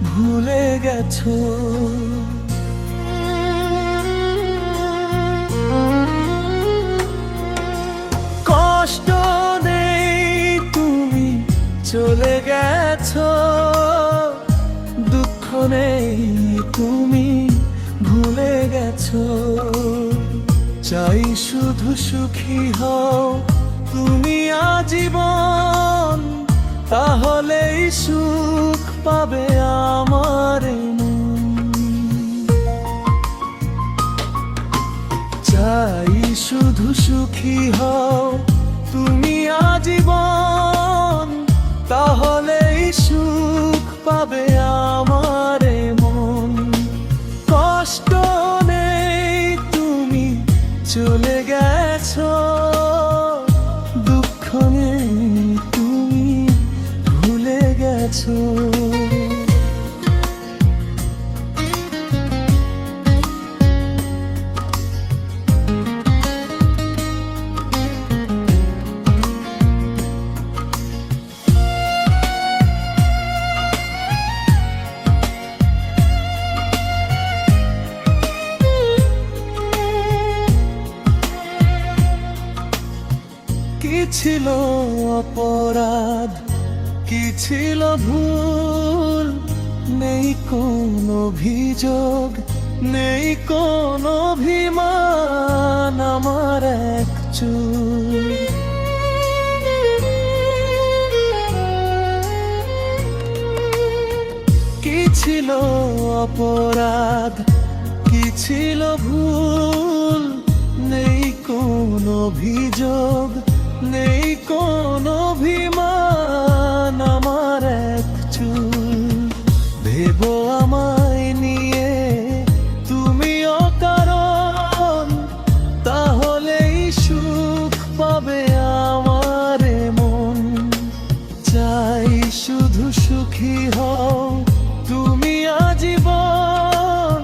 ভুলে গেছো। কষ্ট নেই তুমি চলে গেছো, দুঃখ নেই তুমি ভুলে গেছো। চাই শুধু সুখী হও তুমি আজীবন, তাহলেই সুখ পাবে আমার মন। চাই শুধু সুখী হও তুমি আজীবন, তাহলেই সুখ পাবে আমার মন। কষ্ট নেই তুমি চলে গেছো, দুঃখ নেই তুমি ভুলে গেছো। কি ছিল অপরাধ, কি ছিল ভুল, নেই কোনো অভিযোগ, নেই কোনো অভিমান আমার এক চুল। কি ছিল অপরাধ, কি ছিল ভুল, নেই কোনো অভিযোগ, নেই কোনো অভিমান আমার এক চুল। ভেবো আমায় নিয়ে তুমি অকারণ, তাহলেই সুখ পাবে আমার মন। চাই শুধু সুখী হও তুমি আজীবন,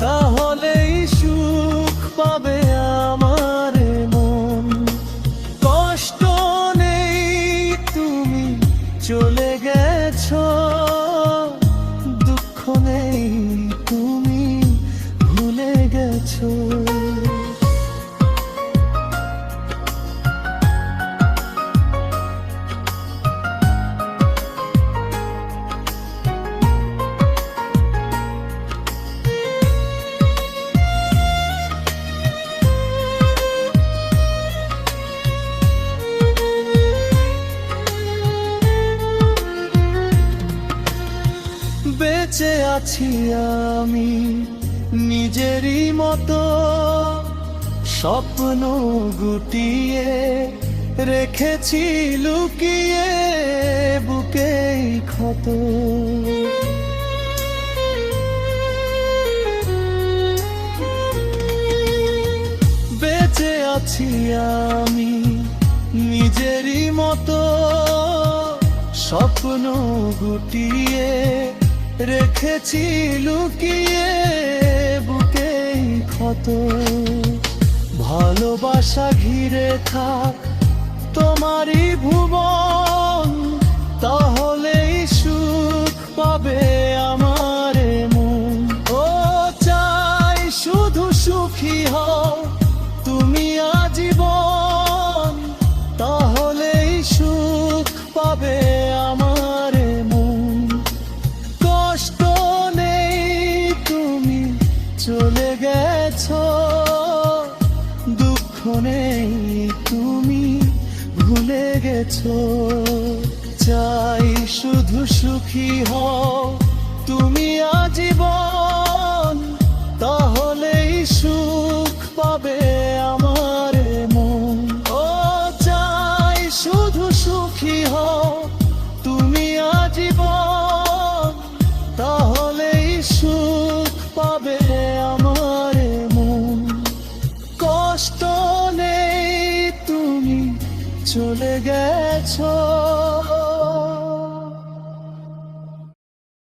তাহলেই সুখ পাবে আমার মন। কষ্ট নেই তুমি চলে গেছো, দুঃখ নেই তুমি ভুলে গেছো। বেঁচে আছি আমি নিজেরই মতো, স্বপ্ন গুটিয়ে রেখেছি লুকিয়ে বুকেই ক্ষত। বেঁচে আছি আমি নিজেরই মতো, স্বপ্ন গুটিয়ে রেখেছি লুকিয়ে বুকেই ক্ষত। ভালোবাসা ঘিরে থাক তোমারই ভুবন, তাহলেই সুখ পাবে আমার মন। ও চাই শুধু সুখী হও তুমি আজীবন, তাহলেই সুখ পাবে আমার মন। কষ্ট নেই তুমি চলে গেছো, দুঃখ নেই তুমি ভুলে গেছো। চাই শুধু সুখী হও